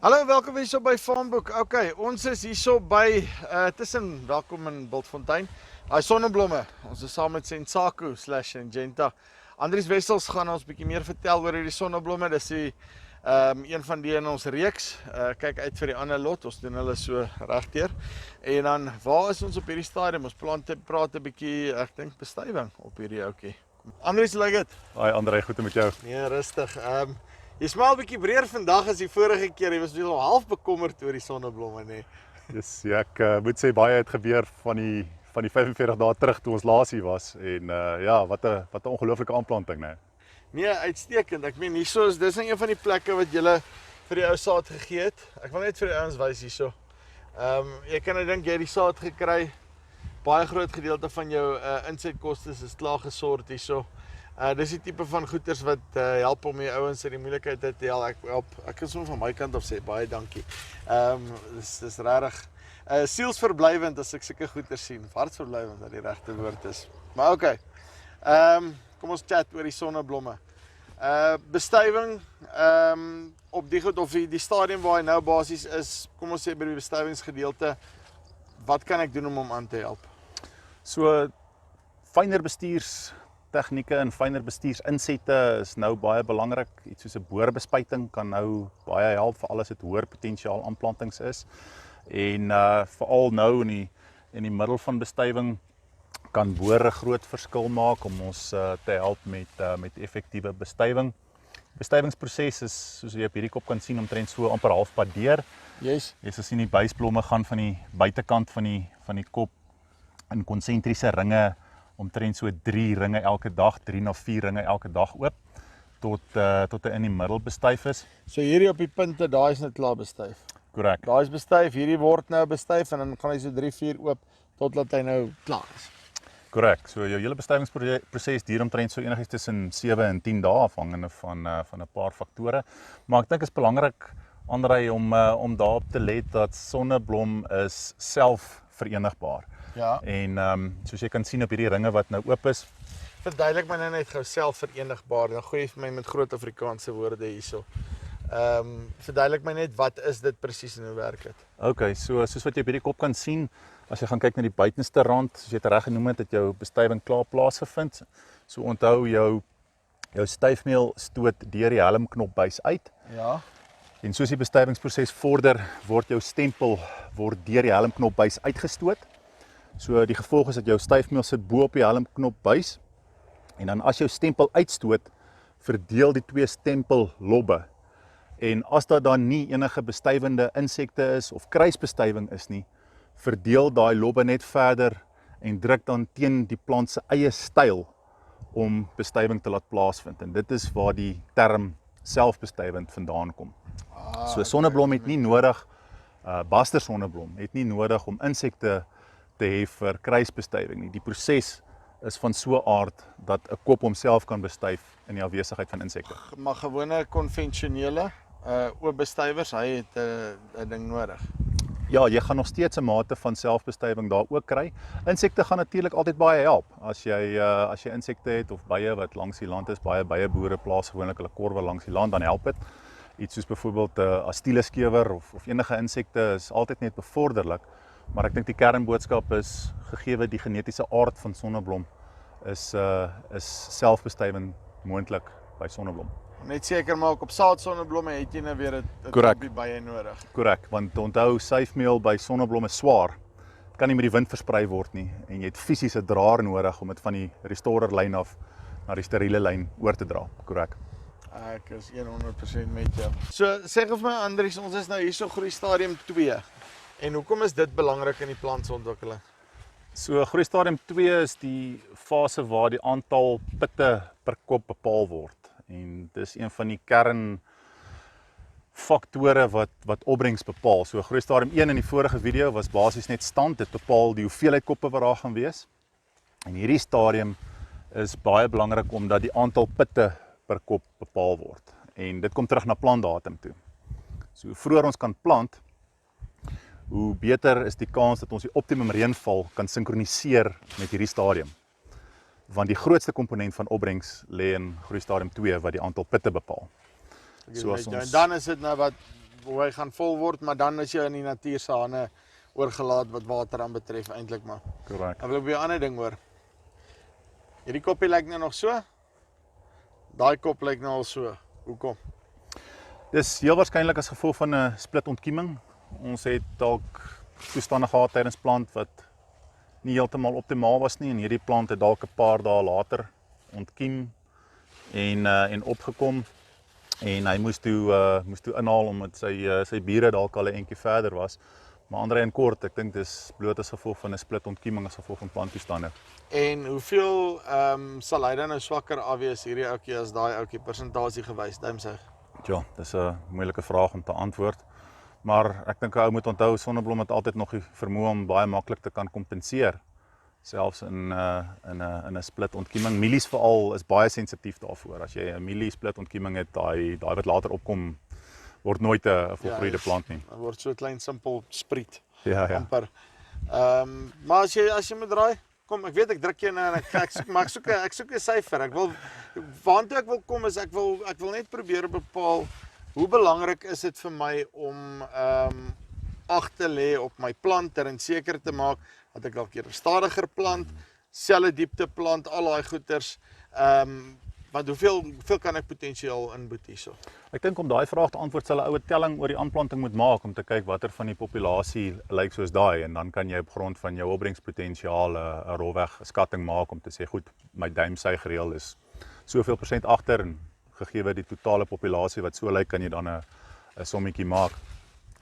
Hallo, welkom hier so by Farmboek. Okay, ons is hier so by tussen welkom in Bultfontein. Daai sonneblomme. Ons is saam met Sensako /Syngenta. Andries Wessels gaan ons bietjie meer vertel oor hierdie sonneblomme. Dis die een van die in ons reeks. Kyk uit vir die ander lot. Ons doen hulle so regdeur. En dan waar is ons op hierdie stadium? Ons praat 'n bietjie, ek dink bestuiving op hierdie ouetjie. Andries, lyk dit? Hi André, goed met jou. Nee, rustig. Jy smaal 'n bietjie breër vandag as die vorige keer. Jy was al half bekommerd oor die sonneblomme, nee. Yes, ja, ek moet sê baie het gebeur van die 45 dae terug toe ons laas hier was en ja, wat 'n ongelooflike aanplanting, né? Nee, uitstekend. Ek meen hierso is dis nou een van die plekke wat jy vir die ou saad gegee het. Ek wil net vir die ouens wys hierso. Jy kan nou dink jy het die saad gekry. Baie groot gedeelte van jou insetkoste is klaar gesort hierso. Dis die tipe van goeders wat help om die ouens in die moeilikheid te help. Ek kan sommer van my kant af sê baie dankie. Dis regtig sielsverblywend as ek sulke goeders sien. Hartsverblywend dat die regte woord is. Maar okay. Kom ons chat oor die sonneblomme. Bestuiving op die goed of die stadium waar hy nou basies is, kom ons sê by die bestuivingsgedeelte, wat kan ek doen om hom aan te help? So fyner bestuurstegnieke en fyner bestuursinsette is nou baie belangrik. Iets soos 'n boorbespuiting kan nou baie help vir alles wat hoër potensiaal aanplantings is. En veral nou in die middel van bestuiving kan boor 'n groot verskil maak om ons te help met effektiewe bestuiving. Bestuivingsproses is, soos jy op hierdie kop kan sien, omtrent so amper halfpad deur. Yes. Jy sal sien die buisblomme gaan van die buitekant van die kop in konsentriese ringe, omtrent so 3 ringe elke dag, 3 na 4 ringe elke dag oop, tot hy in die middel bestuif is. So hierdie op die punte, daai is net klaar bestuif. Korrek. Daai is bestuif, hierdie word nou bestuif en dan gaan hy so 3-4 oop totdat hy nou klaar is. Korrek. So jou hele bestuivingsproses duur omtrent so enigiets tussen 7 en 10 dae afhangende van 'n paar faktore. Maar ek dink is belangrik, André, om daarop te let dat sonneblom is selfverenigbaar. Ja. En soos jy kan sien op hierdie ringe wat nou oop is. Verduidelik my nou net gou selfverenigbaar. Dan gooi jy vir my met groot Afrikaanse woorde hierso. Verduidelik my net wat is dit presies en hoe werk dit? Okay, so soos wat jy op hierdie kop kan sien, as jy gaan kyk na die buitenste rand, soos jy dit reg genoem het, dat jou bestuiving klaar plaasgevind. So onthou jou styfmeel stoot deur die helmknopbuis uit. Ja. En soos die bestuivingsproses vorder, word jou stempel deur die helmknopbuis uitgestoot. So die gevolg is dat jou styfmeel sit bo op die helmknopbuis. En dan as jou stempel uitstoot, verdeel die twee stempellobbe. En as daar dan nie enige bestuivende insekte is of kruisbestuiving is nie, verdeel daai lobbe net verder en druk dan teen die plant se eie styl om bestuiving te laat plaasvind. En dit is waar die term selfbestuivend vandaan kom. So sonneblom het nie nodig, baster sonneblom het nie nodig om insekte te hê vir kruisbestuiving nie. Die proses is van so 'n aard dat 'n kop homself kan bestuif in die afwesigheid van insekte. Maar gewone konvensionele oop bestuivers, hy het 'n ding nodig. Ja, jy gaan nog steeds 'n mate van selfbestuiving daar ook kry. Insekte gaan natuurlik altyd baie help. As jy insekte het of bye wat langs die land is, baie boere plaas gewoonlik hulle korwe langs die land, dan help dit. Iets soos byvoorbeeld 'n stieleskewer of enige insekte is altyd net bevorderlik. Maar ek dink die kernboodskap is, gegee die genetiese aard van sonneblom, is selfbestuiving moontlik by sonneblom. Net seker maak op saad sonneblomme het jy nou weer 'n klompie bye nodig. Korrek, want onthou syfmeel by sonneblom is swaar. Dit kan nie met die wind versprei word nie en jy het fisies 'n draer nodig om dit van die restorerlyn af na die steriele lyn oor te dra. Korrek. Ek is 100% met jou. So sê gou vir my Andries, ons is nou hierso groei stadium 2. En hoekom is dit belangrik in die plantsontwikkeling? So groei stadium 2 is die fase waar die aantal pitte per kop bepaal word. En dis een van die kernfaktore wat opbrengs bepaal. So groei stadium 1 in die vorige video was basies net stand, dit bepaal die hoeveelheid koppe wat daar gaan wees. En hierdie stadium is baie belangrik omdat die aantal pitte per kop bepaal word. En dit kom terug na plantdatum toe. So hoe vroeër ons kan plant, hoe beter is die kans dat ons die optimum reënval kan sinkroniseer met hierdie stadium. Want die grootste komponent van opbrengs lê in groei stadium 2 wat die aantal pitte bepaal. So dan is dit nou wat hoe hy gaan vol word, maar dan is jy in die natuur se hande oorgelaat wat water aan betref eintlik maar. Korrek. Dan wil ek by 'n ander ding hoor. Hierdie koppie lyk nou nog so. Daai kop lyk nou al so. Hoekom? Dis heel waarskynlik as gevolg van 'n splitontkieming. Ons het dalk toestande gehad tydens plant wat nie heeltemal optimaal was nie en hierdie plant het dalk 'n paar dae later ontkiem en opgekom en hy moes toe inhaal omdat sy bure dalk al 'n entjie verder was. Maar Andre in kort, ek dink dis bloot as gevolg van 'n splitontkieming as gevolg van planttoestande. En hoeveel sal hy dan nou swakker afwees hierdie ouetjie as daai ouetjie persentasie gewys, duimsig? Ja, dis 'n moeilike vraag om te antwoord. Maar ek dink 'n ou moet onthou sonneblom het altyd nog die vermoë om baie maklik te kan kompenseer. Selfs in 'n splitontkieming. Mielies veral is baie sensitief daarvoor. As jy 'n mielie splitontkieming het, daai wat later opkom word nooit 'n volgroeide plant nie. Dit word so 'n klein simpel spriet. Ja. Amper. Maar as jy moet draai, kom, ek weet ek druk jou nou en ek soek 'n syfer. Waartoe ek wil kom is ek wil net probeer bepaal hoe belangrik is dit vir my om ag te lê op my planter en seker te maak dat ek dalk 'n stadiger plant, selle diepte plant, al daai goeters. Want hoeveel kan ek potensiaal inboet hierso? Ek dink om daai vraag te antwoord sal 'n oue telling oor die aanplanting moet maak om te kyk watter van die populasie lyk soos daai en dan kan jy op grond van jou opbrengspotensiaal 'n rolweg skatting maak om te sê goed, my duimsuigreël is soveel persent agter en gegee die totale populasie wat so lyk kan jy dan 'n sommetjie maak.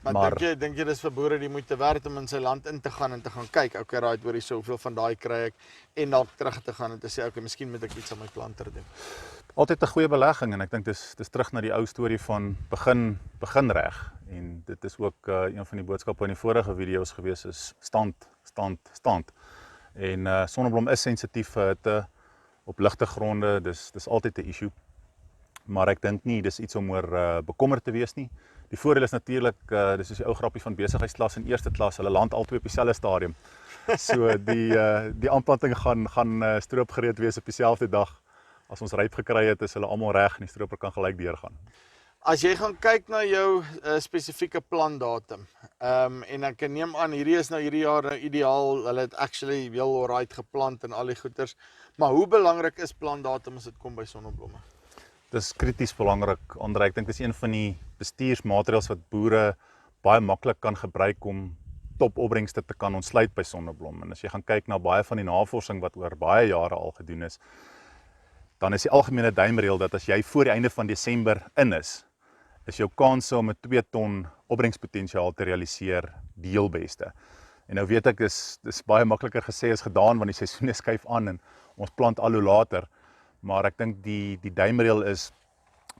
Maar dink jy dis vir boere die moeite werd om in sy land in te gaan en te gaan kyk, okay, right, hoor hierso, hoeveel van daai kry ek en dalk terug te gaan en te sê okay, miskien moet ek iets aan my planter doen. Altyd 'n goeie belegging en ek dink dis terug na die ou storie van begin reg en dit is ook een van die boodskappe in die vorige video's gewees is stand. En sonneblom is sensitief vir hitte op ligte gronde, dis altyd 'n issue. Maar ek dink nie dis iets om oor bekommerd te wees nie. Die voordeel is natuurlik, dis soos die ou grappie van besigheidsklas en eerste klas, hulle land albei op dieselfde stadium. So die aanplanting gaan stroopgereed wees op dieselfde dag. As ons ryp gekry het, is hulle almal reg en die stroper kan gelyk deurgaan. As jy gaan kyk na jou spesifieke plantdatum, en ek neem aan hierdie is nou hierdie jaar nou ideaal, hulle het actually heel alright geplant en al die goeters, maar hoe belangrik is plantdatum as dit kom by sonneblomme? Dis krities belangrik, Andre. Ek dink dis een van die bestuursmaatreëls wat boere baie maklik kan gebruik om topopbrengste te kan ontsluit by sonneblom. En as jy gaan kyk na baie van die navorsing wat oor baie jare al gedoen is, dan is die algemene duimreël dat as jy voor die einde van Desember is jou kanse om 'n 2 ton opbrengspotensiaal te realiseer die heel beste. En nou weet ek dis baie makliker gesê as gedaan want die seisoene skuif aan en ons plant al hoe later. Maar ek dink die duimreël is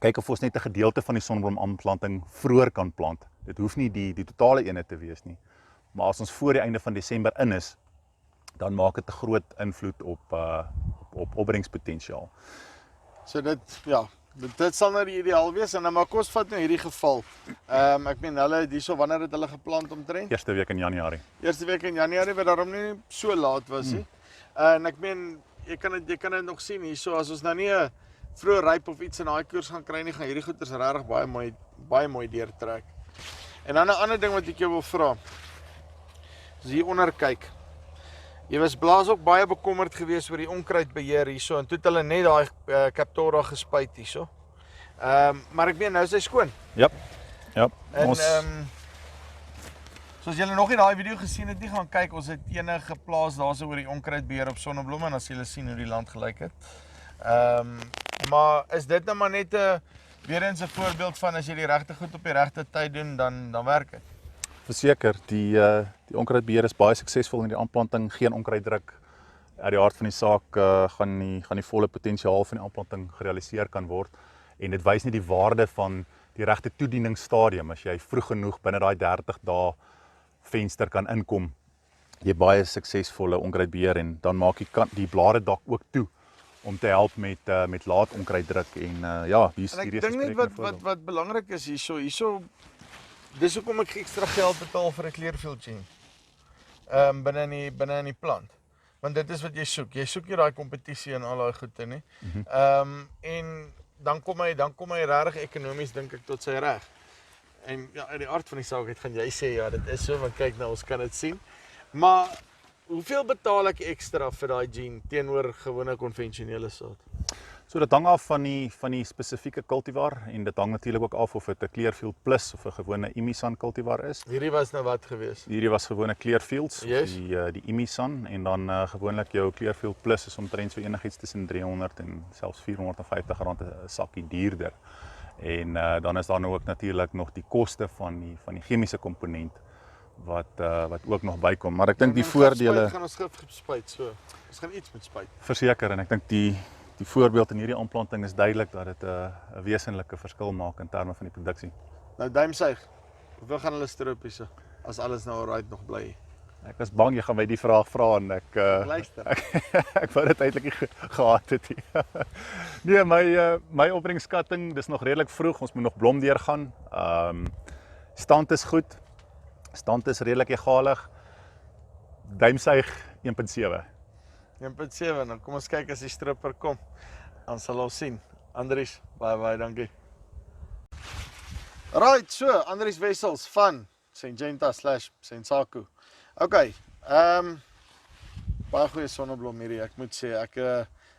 kyk of ons net 'n gedeelte van die sonneblomaanplanting vroeër kan plant. Dit hoef nie die totale eenheid te wees nie. Maar as ons voor die einde van Desember is, dan maak dit 'n groot invloed op opbrengspotensiaal. So dit sal nou die ideaal wees en maar kos vat nou hierdie geval. Ek meen hulle het hierso wanneer het hulle geplant omtrent? Eerste week in Januarie. Eerste week in Januarie wat daarom nie so laat was nie. En ek meen jy kan dit nog sien hierso as ons nou nie 'n vroeë ryp of iets in daai koers gaan kry nie, gaan hierdie goeters regtig baie mooi deurtrek. En dan 'n ander ding wat ek jou wil vra. As jy hieronder kyk. Jy was blaas ook baie bekommerd geweest oor die onkruidbeheer hierso en toe het hulle net daai Captora gespuit hierso. Maar ek meen nou is hy skoon. Ja. En soos julle nog nie daai video gesien het nie, gaan kyk, ons het ene geplaas daarso oor die onkruidbeheer op sonneblomme en as julle sien hoe die land gelyk het. Maar is dit nou maar net weer eens 'n voorbeeld van as jy die regte goed op die regte tyd doen, dan werk dit. Verseker, die onkruidbeheer is baie suksesvol in die aanplanting, geen onkruiddruk. Uit die aard van die saak gaan die volle potensiaal van die aanplanting gerealiseer kan word en dit wys net die waarde van die regte toedieningsstadium. As jy vroeg genoeg binne daai 30 dae venster kan inkom, jy baie suksesvolle onkruidbeheer en dan maak die blare dak ook toe om te help met laat onkruiddruk en hier's hierdie ek dink net wat belangrik is hierso dis hoekom ek ekstra geld betaal vir 'n Clearfield gene. Binne in die plant. Want dit is wat jy soek. Jy soek nie daai kompetisie en al daai goede nie. En dan kom hy regtig ekonomies dink ek tot sy reg. En ja, uit die aard van die saak het gaan jy sê ja, dit is so, want kyk nou, ons kan dit sien. Maar hoeveel betaal ek ekstra vir daai gene teenoor gewone konvensionele saad? So dit hang af van die spesifieke cultivar en dit hang natuurlik ook af of dit 'n Clearfield Plus of 'n gewone Imisan cultivar is. Hierdie was nou wat gewees? Hierdie was gewone Clearfields, Yes. die Imisan en dan gewoonlik jou Clearfield Plus is omtrent so enigiets tussen 300 en selfs R450 'n sakkie duurder. En dan is daar nou ook natuurlik nog die koste van die chemiese komponent wat ook nog bykom. Maar ek dink die voordele gaan ons gif spuit so. Ons gaan iets met spuit. Verseker en ek dink die voorbeeld in hierdie aanplanting is duidelik dat dit 'n wesenlike verskil maak in terme van die produksie. Nou duimsuig. Hoeveel gaan hulle stroop hierso as alles nou alright nog bly? Ek was bang jy gaan my die vraag vra en ek Luister. ek wou dit eintlik nie gehad het nie. Nee, my opbrengsskatting, dis nog redelik vroeg, ons moet nog blom deurgaan. Stand is goed. Stand is redelik egalig. Duimsuig 1.7. 1.7, dan kom ons kyk as die stripper kom. Dan sal ons sien. Andries, baie dankie. Right, so, Andries Wessels van Syngenta/Sensako. Okay, baie goeie sonneblom hierdie. Ek moet sê, ek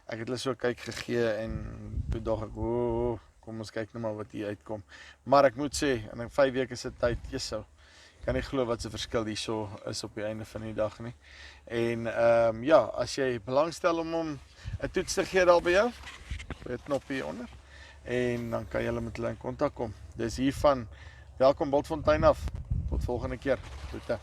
het hulle so kyk gegee en toe dog ek, kom ons kyk nou maar wat hier uitkom. Maar ek moet sê, in 5 weke se tyd, jeso, kan nie glo wat se verskil hierso is op die einde van die dag nie. En ja, as jy belangstel om 'n toets te gee daar by jou, gooi 'n knop hier onder en dan kan jy met hulle in kontak kom. Dis hier van Welkom Bultfontein af. Tot volgende keer. Groete.